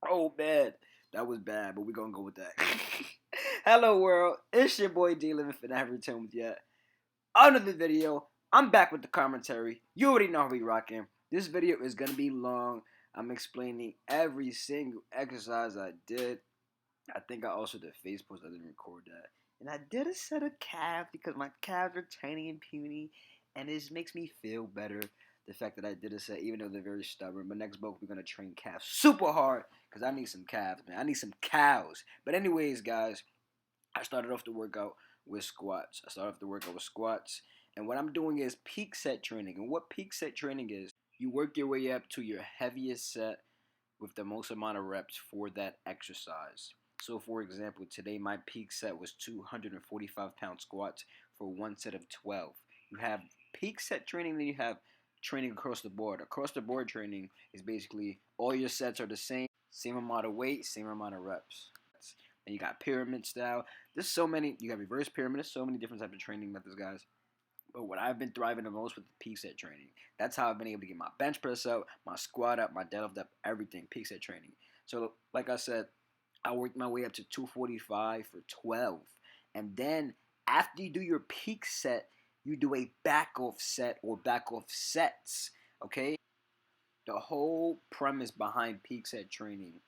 Oh man, that was bad, but we're gonna go with that. Hello world, it's your boy D Living for Never Return with yet another video. I'm back with the commentary. You already know how we rocking. This video is gonna be long. I'm explaining every single exercise I did. I think I also did face pulls. I didn't record that, and I did a set of calves because my calves are tiny and puny, and it just makes me feel better. The fact that I did a set, even though they're very stubborn. But next bulk, we're gonna train calves super hard because I need some calves, man. I need some cows. But anyways, guys, I started off the workout with squats. And what I'm doing is peak set training. And what peak set training is, you work your way up to your heaviest set with the most amount of reps for that exercise. So, for example, today my peak set was 245-pound squats for one set of 12. You have peak set training, then you have training across the board. Across the board training is basically all your sets are the same amount of weight, same amount of reps. And you got pyramid style. There's so many. You got reverse pyramid. There's so many different types of training methods, guys. But what I've been thriving the most with the peak set training. That's how I've been able to get my bench press up, my squat up, my deadlift up, everything. Peak set training. So, like I said, I worked my way up to 245 for 12. And then after you do your peak set, you do a back off set or back off sets. Okay? The whole premise behind peak set training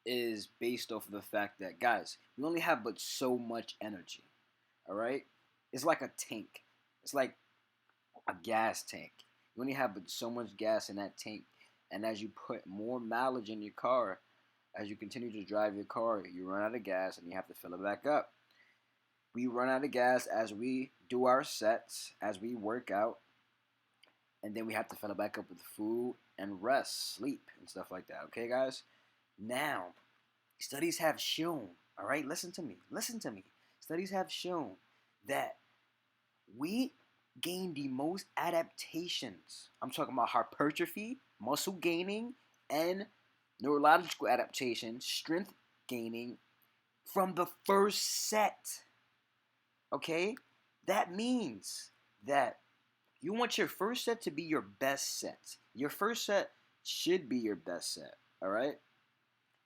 is based off of the fact that, guys, we only have but so much energy. All right? It's like a tank. It's like a gas tank. You only have but so much gas in that tank. And as you put more mileage in your car, as you continue to drive your car, you run out of gas and you have to fill it back up. We run out of gas as we do our sets, as we work out, and then we have to fill it back up with food and rest, sleep, and stuff like that. Okay, guys? Now, studies have shown, all right, listen to me. Studies have shown that we gain the most adaptations. I'm talking about hypertrophy, muscle gaining, and neurological adaptation, strength gaining from the first set. Okay? That means that you want your first set to be your best set. Your first set should be your best set. All right?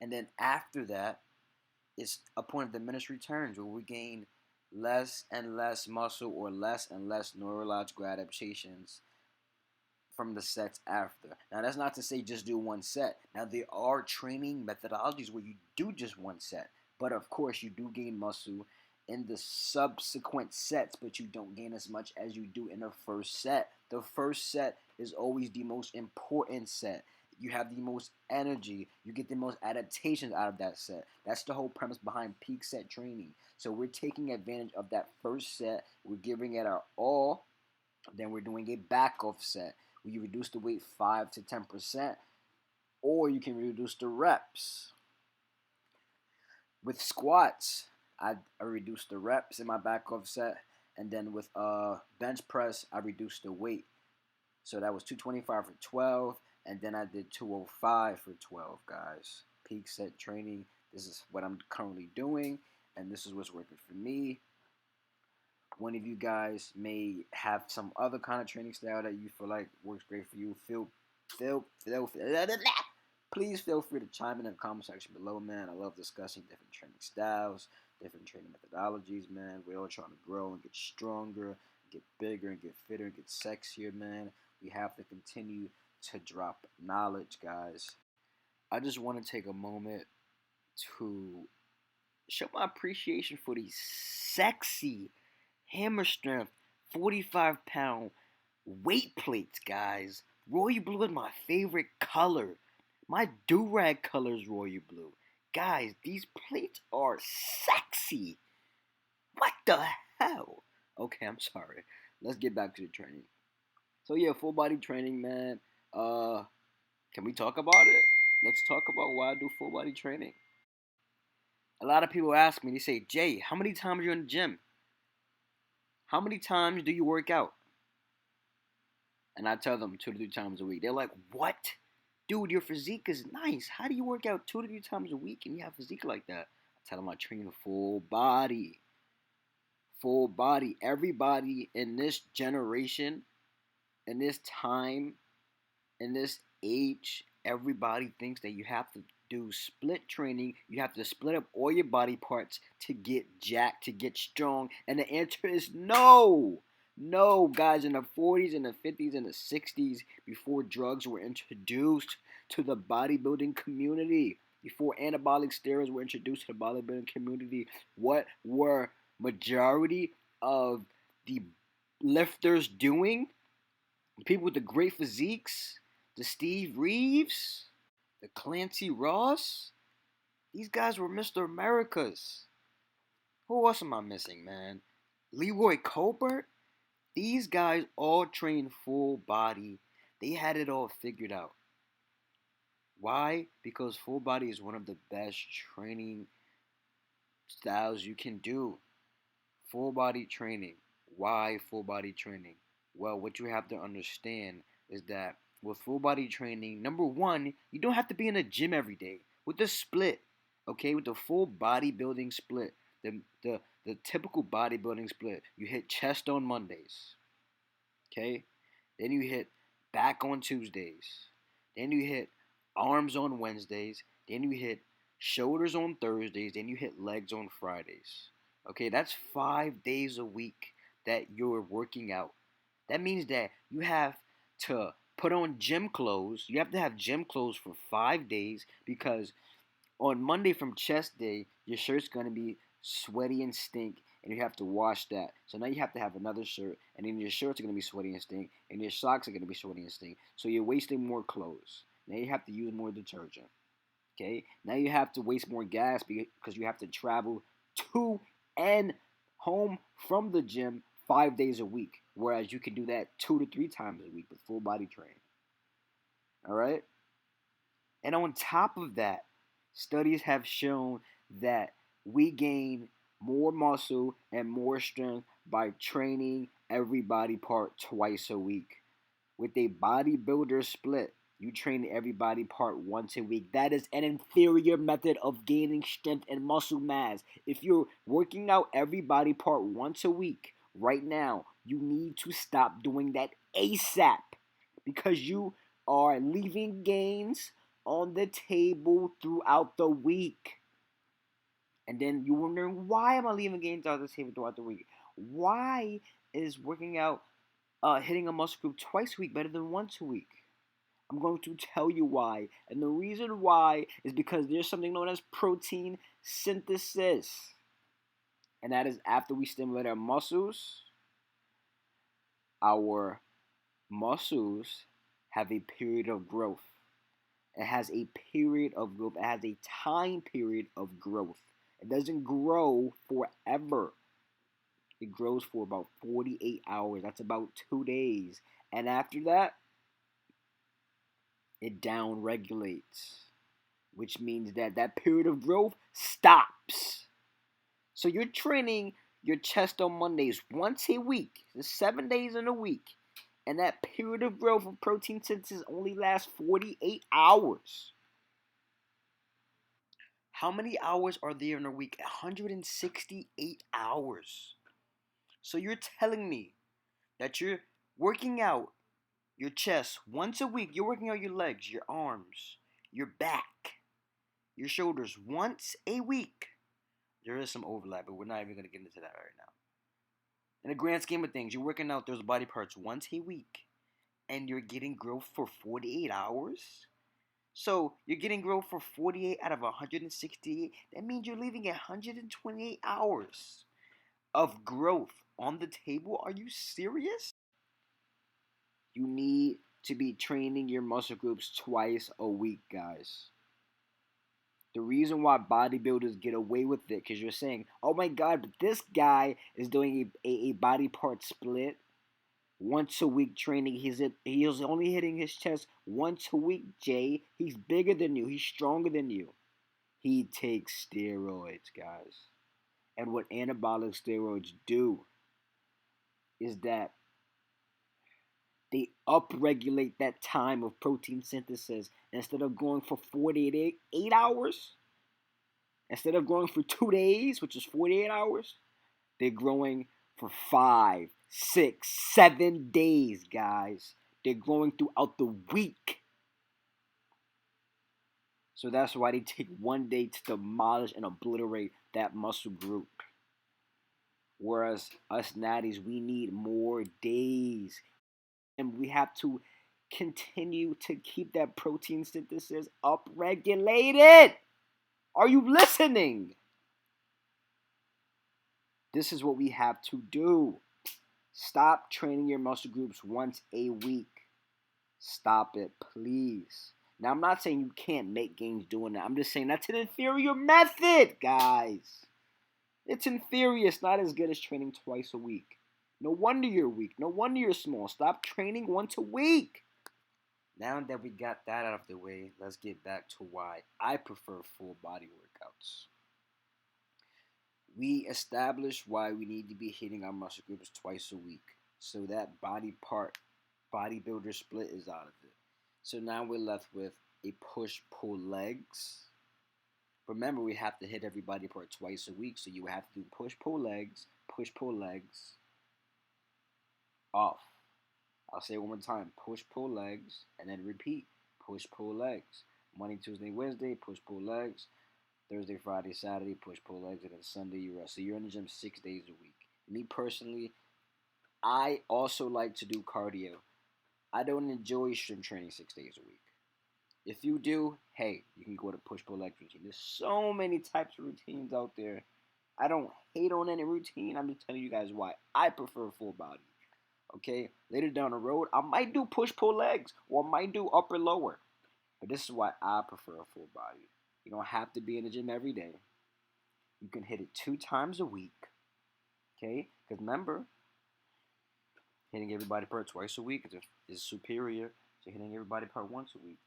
And then after that, it's a point of diminished returns where we gain less and less muscle or less and less neurological adaptations from the sets after. Now, that's not to say just do one set. Now, there are training methodologies where you do just one set. But of course, you do gain muscle in the subsequent sets, but you don't gain as much as you do in the first set. The first set is always the most important set. You have the most energy. You get the most adaptations out of that set. That's the whole premise behind peak set training. So we're taking advantage of that first set. We're giving it our all. Then we're doing a back off set. Where you reduce the weight 5 to 10%, or you can reduce the reps. With squats, I reduced the reps in my back off set, and then with bench press, I reduced the weight. So that was 225 for 12, and then I did 205 for 12, guys. Peak set training. This is what I'm currently doing, and this is what's working for me. One of you guys may have some other kind of training style that you feel like works great for you. Please feel free to chime in the comment section below, man. I love discussing different training styles, different training methodologies, man. We're all trying to grow and get stronger, get bigger and get fitter and get sexier, man. We have to continue to drop knowledge, guys. I just want to take a moment to show my appreciation for these sexy hammer strength 45-pound weight plates, guys. Royal blue is my favorite color. My do-rag color is royal blue. Guys, these plates are sexy. What the hell? Okay, I'm sorry. Let's get back to the training. So yeah, full body training, man. Can we talk about it? Let's talk about why I do full body training. A lot of people ask me, they say, Jay, how many times are you in the gym? How many times do you work out? And I tell them 2 to 3 times a week. They're like, what? Dude, your physique is nice. How do you work out 2 to 3 times a week and you have physique like that? I tell them I train full body. Full body. Everybody in this generation, in this time, in this age, everybody thinks that you have to do split training. You have to split up all your body parts to get jacked, to get strong. And the answer is no. No, guys, in the 40s and the 50s and the 60s, before drugs were introduced to the bodybuilding community, before anabolic steroids were introduced to the bodybuilding community, what were majority of the lifters doing? The people with the great physiques, the Steve Reeves, the Clancy Ross, these guys were Mr. Americas. Who else am I missing, man? Leroy Colbert? These guys all trained full body. They had it all figured out. Why? Because full body is one of the best training styles you can do. Full body training. Why full body training? Well, what you have to understand is that with full body training, number one, you don't have to be in a gym every day. With the split, okay, with the full bodybuilding split, the typical bodybuilding split, you hit chest on Mondays, okay? Then you hit back on Tuesdays. Then you hit arms on Wednesdays. Then you hit shoulders on Thursdays. Then you hit legs on Fridays. Okay, that's 5 days a week that you're working out. That means that you have to put on gym clothes. You have to have gym clothes for 5 days because on Monday from chest day, your shirt's going to be sweaty and stink, and you have to wash that. So now you have to have another shirt, and then your shirts are going to be sweaty and stink, and your socks are going to be sweaty and stink. So you're wasting more clothes. Now you have to use more detergent. Okay? Now you have to waste more gas because you have to travel to and home from the gym 5 days a week, whereas you can do that 2 to 3 times a week with full body training. All right? And on top of that, studies have shown that we gain more muscle and more strength by training every body part twice a week. With a bodybuilder split, you train every body part once a week. That is an inferior method of gaining strength and muscle mass. If you're working out every body part once a week, right now, you need to stop doing that ASAP because you are leaving gains on the table throughout the week. And then you're wondering, why am I leaving gains on the table throughout the week? Why is working out, hitting a muscle group twice a week better than once a week? I'm going to tell you why. And the reason why is because there's something known as protein synthesis. And that is after we stimulate our muscles have a period of growth. It has a period of growth. It has a time period of growth. It doesn't grow forever. It grows for about 48 hours. That's about 2 days. And after that, it down regulates, which means that that period of growth stops. So you're training your chest on Mondays once a week, 7 days in a week, and that period of growth of protein synthesis only lasts 48 hours. How many hours are there in a week? 168 hours. So you're telling me that you're working out your chest once a week. You're working out your legs, your arms, your back, your shoulders once a week. There is some overlap, but we're not even going to get into that right now. In the grand scheme of things, you're working out those body parts once a week, and you're getting growth for 48 hours? So you're getting growth for 48 out of 168. That means you're leaving 128 hours of growth on the table. Are you serious? You need to be training your muscle groups twice a week, guys. The reason why bodybuilders get away with it, because you're saying, oh my God, but this guy is doing a body part split once a week training. He's only hitting his chest once a week, Jay. He's bigger than you. He's stronger than you. He takes steroids, guys. And what anabolic steroids do is that they upregulate that time of protein synthesis. Instead of going for 48 hours, instead of growing for 2 days, which is 48 hours, they're growing for 5, 6, 7 days, guys. They're growing throughout the week. So that's why they take one day to demolish and obliterate that muscle group. Whereas us natties, we need more days. And we have to continue to keep that protein synthesis upregulated. Are you listening? This is what we have to do. Stop training your muscle groups once a week. Stop it, please. Now, I'm not saying you can't make gains doing that. I'm just saying that's an inferior method, guys. It's inferior. It's not as good as training twice a week. No wonder you're weak. No wonder you're small. Stop training once a week. Now that we got that out of the way, let's get back to why I prefer full body workouts. We established why we need to be hitting our muscle groups twice a week. So that body part, bodybuilder split is out of it. So now we're left with a push-pull legs. Remember, we have to hit every body part twice a week. So you have to do push-pull legs, off. I'll say it one more time. Push-pull legs, and then repeat. Push-pull legs. Monday, Tuesday, Wednesday, push-pull legs. Thursday, Friday, Saturday, push-pull legs, and then Sunday you rest. So you're in the gym 6 days a week. Me personally, I also like to do cardio. I don't enjoy strength training 6 days a week. If you do, hey, you can go to push-pull legs routine. There's so many types of routines out there. I don't hate on any routine. I'm just telling you guys why I prefer full body. Okay? Later down the road, I might do push-pull legs or I might do upper-lower. But this is why I prefer a full body. You don't have to be in the gym every day. You can hit it 2 times a week. Okay? Because remember, hitting every body part twice a week is superior to hitting every body part once a week.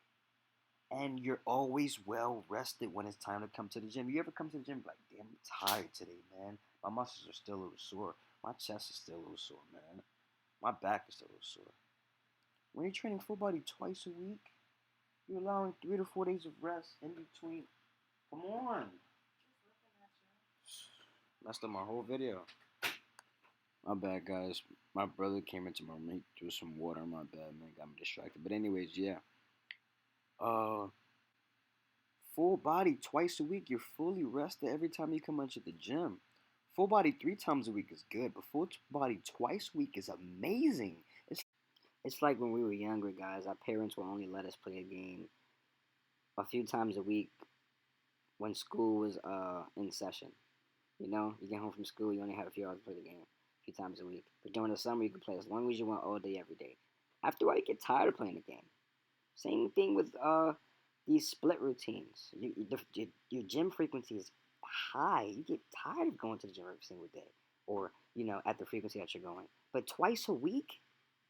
And you're always well rested when it's time to come to the gym. You ever come to the gym like, damn, I'm tired today, man. My muscles are still a little sore. My chest is still a little sore, man. My back is still a little sore. When you're training full body twice a week, you're allowing 3 to 4 days of rest in between. Come on. Messed up my whole video. My bad, guys. My brother came into my room. He threw some water. My bad, man. Got me distracted. But anyways, yeah. Full body twice a week. You're fully rested every time you come into the gym. Full body 3 times a week is good, but full body twice a week is amazing. It's like when we were younger, guys. Our parents would only let us play a game a few times a week when school was in session. You know, you get home from school, you only have a few hours to play the game a few times a week. But during the summer, you can play as long as you want, all day, every day. After a while, you get tired of playing the game. Same thing with these split routines. Your gym frequency is high. You get tired of going to the gym every single day, or you know, at the frequency that you're going. But twice a week,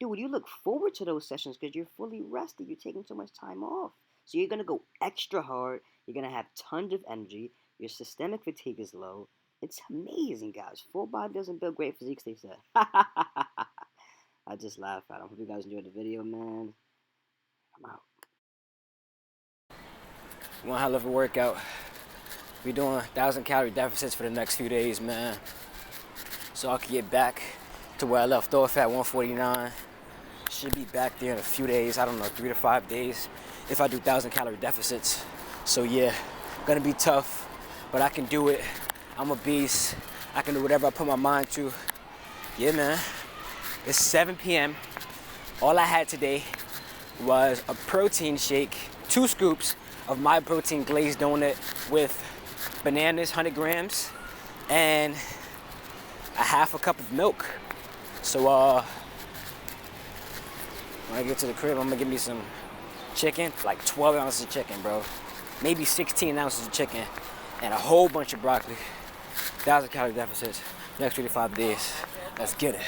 dude, you look forward to those sessions because you're fully rested. You're taking so much time off, so you're gonna go extra hard. You're gonna have tons of energy. Your systemic fatigue is low. It's amazing, guys. Full body doesn't build great physiques, they said. I just laugh at them. Hope you guys enjoyed the video, man. I'm out. One hell of a workout. We doing 1,000 calorie deficits for the next few days, man. So I can get back to where I left off at 149. Should be back there in a few days. I don't know, 3 to 5 days if I do 1,000 calorie deficits. So yeah, gonna be tough, but I can do it. I'm a beast. I can do whatever I put my mind to. Yeah, man. It's 7 p.m. All I had today was a protein shake, 2 scoops of my protein glazed donut with bananas, 100 grams, and a half a cup of milk. So when I get to the crib, I'm gonna give me some chicken, like 12 ounces of chicken, bro. Maybe 16 ounces of chicken and a whole bunch of broccoli. 1,000 calorie deficits, next 3 to 5 days. Let's get it.